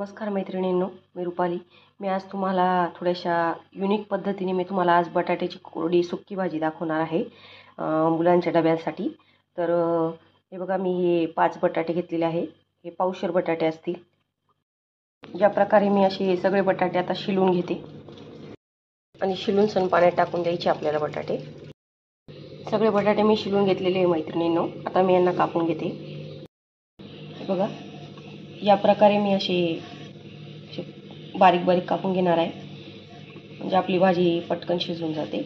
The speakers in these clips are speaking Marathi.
नमस्कार मैत्रिणींनो, मी रुपाली। मी आज तुम्हाला थोड्याशा युनिक पद्धतीने मी तुम्हाला आज बटाट्याची कोरडी सुक्की भाजी दाखवणार आहे मुलांच्या डब्यासाठी। तर हे बघा, मी हे 5 बटाटे घेतलेले आहे। हे पावशेर बटाटे असतील। ज्या प्रकारे मी असे सगळे बटाटे आता शिलून घेते आणि शिलून सन पाण्यात टाकून द्यायचे आपल्याला बटाटे। सगळे बटाटे मी शिलून घेतलेले आहे मैत्रिणींनो। आता मी यांना कापून घेते। हे बघा, या प्रकारे मी असे बारीक बारीक कापून घेणार आहे, म्हणजे आपली भाजी पटकन शिजून जाते।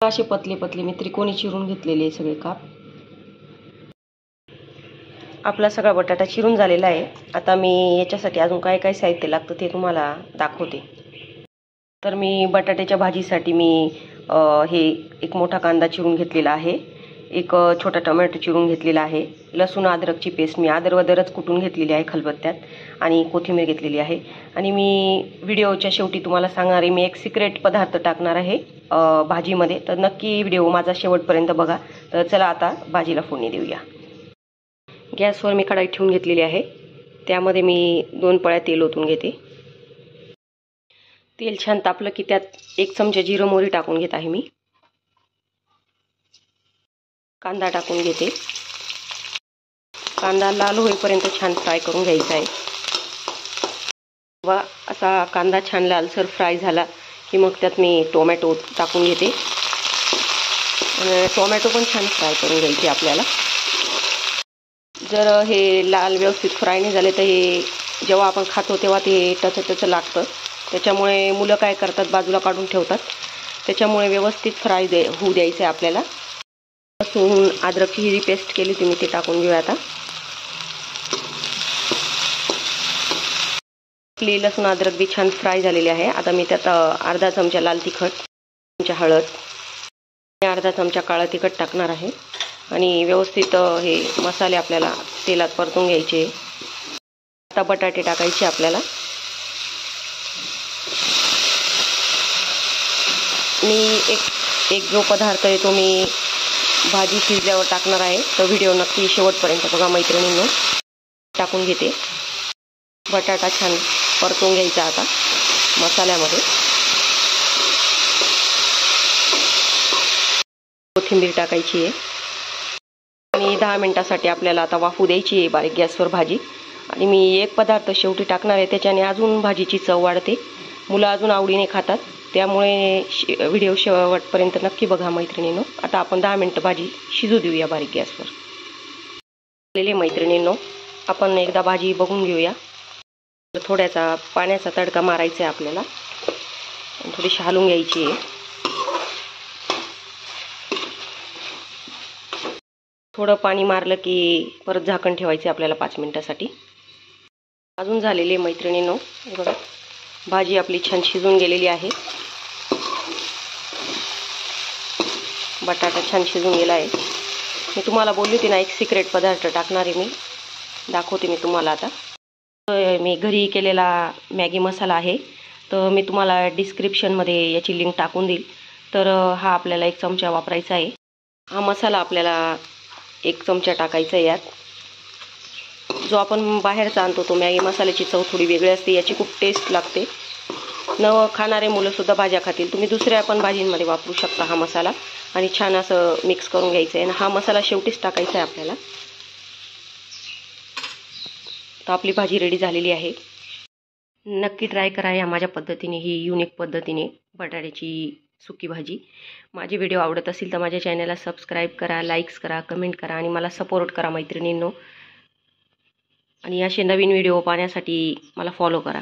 असे पतले पतले मी त्रिकोणी चिरून घेतलेले सगळे काप। आपला सगळा बटाटा चिरून झालेला आहे। आता मी याच्यासाठी अजून काय काय साहित्य लागतं ते तुम्हाला दाखवते। तर मी बटाट्याच्या भाजीसाठी मी हे एक मोठा कांदा चिरून घेतलेला आहे, एक छोटा टोमॅटो चिरून घेतलेला आहे, लसूण अद्रकची पेस्ट मी अदरवदरच कुटून घेतलेली आहे खलबत्त्यात, आणि कोथिंबीर घेतलेली आहे। आणि मी व्हिडिओच्या शेवटी तुम्हाला सांगणार आहे, मी एक सिक्रेट पदार्थ टाकणार आहे भाजीमध्ये, तर नक्की व्हिडिओ माझा शेवटपर्यंत बघा। तर चला आता भाजीला फोडणी देऊया। गॅसवर मी कढई ठेवून घेतलेली आहे, त्यामध्ये मी 2 पळ्या तेल ओतून घेते। तेल छान तापलं की त्यात 1 चमचा जिरं मोहरी टाकून घेत आहे मी। कांदा टाकून घेते। कांदा लाल होईपर्यंत छान फ्राय करून घ्यायचा आहे। वा असा कांदा छान लालसर फ्राय झाला की मग त्यात मी टोमॅटो टाकून घेते, आणि टोमॅटो पण छान फ्राय करून घ्यायचे आपल्याला। जर हे लाल व्यवस्थित फ्राय नाही झाले तर हे जेव्हा आपण खातो तेव्हा ते टचटच लागतं, त्याच्यामुळे मुलं काय करतात, बाजूला काढून ठेवतात। त्याच्यामुळे व्यवस्थित फ्राय होऊ द्यायचं आहे आपल्याला। लसूण अद्रकची ही पेस्ट केली तुम्ही ती टाकून घेऊया आता। आपली लसूण अद्रक बी छान फ्राय झालेली आहे। आता मी त्यात अर्धा चमचा लाल तिखट, चमचा हळद, अर्धा चमचा काळा तिखट टाकणार आहे, आणि व्यवस्थित हे मसाले आपल्याला तेलात परतून घ्यायचे। आता बटाटे टाकायचे आपल्याला। मी एक जो पदार्थ आहे तो मी भाजी शिजल्यावर टाकणार आहे, तर व्हिडिओ नक्की शेवटपर्यंत बघा मैत्रिणींनो। टाकून घेते। बटाटा छान परतून घ्यायचा आता मसाल्यामध्ये। कोथिंबीर टाकायची आहे, आणि 10 मिनिटासाठी आपल्याला आता वाफू द्यायची आहे बारीक गॅसवर भाजी। आणि मी एक पदार्थ शेवटी टाकणार आहे, त्याच्याने अजून भाजीची चव वाढते, मुलं अजून आवडीने खातात, त्यामुळे व्हिडिओ शेवटपर्यंत नक्की बघा मैत्रिणींनो। आता आपण 10 मिनिटं भाजी शिजू देऊया बारीक गॅसवर। मैत्रिणींनो, आपण एकदा भाजी बघून घेऊया। थोड्याचा पाण्याचा तडका मारायचा आहे आपल्याला, थोडीशी हलवून घ्यायची आहे। थोडं पाणी मारलं की परत झाकण ठेवायचे आपल्याला 5 मिनिटासाठी। अजून झालेली मैत्रिणींनो, बघा भाजी आपली छान शिजून गेलेली आहे। बटाटा छान शिजून गेला आहे। मी तुम्हाला बोलली होती ना, एक सिक्रेट पदार्थ टाकणार आहे, मी दाखवते मी तुम्हाला आता। मी घरी केलेला मॅगी मसाला आहे, तर मी तुम्हाला डिस्क्रिप्शनमध्ये याची लिंक टाकून देईल। तर हा आपल्याला 1 चमचा वापरायचा आहे। हा मसाला आपल्याला 1 चमचा टाकायचा आहे यात। जो आपण बाहेरचा आणतो तो मॅगी मसाल्याची चव थोडी वेगळी असते, याची खूप टेस्ट लागते। न खाणारे मुलंसुद्धा भाज्या खातील। तुम्ही दुसऱ्या पण भाजींमध्ये वापरू शकता हा मसाला, आणि छान असं मिक्स करून घ्यायचं आहे। आणि हा मसाला शेवटीच टाकायचा आहे आपल्याला। तर आपली भाजी रेडी झालेली आहे। नक्की ट्राय करा या माझ्या पद्धतीने, ही युनिक पद्धतीने बटाट्याची सुकी भाजी। माझे व्हिडिओ आवडत असेल तर माझ्या चॅनलला सबस्क्राईब करा, लाईक्स करा, कमेंट करा, आणि मला सपोर्ट करा मैत्रिणींनो। आणि असे नवीन व्हिडिओ पाहण्यासाठी मला फॉलो करा।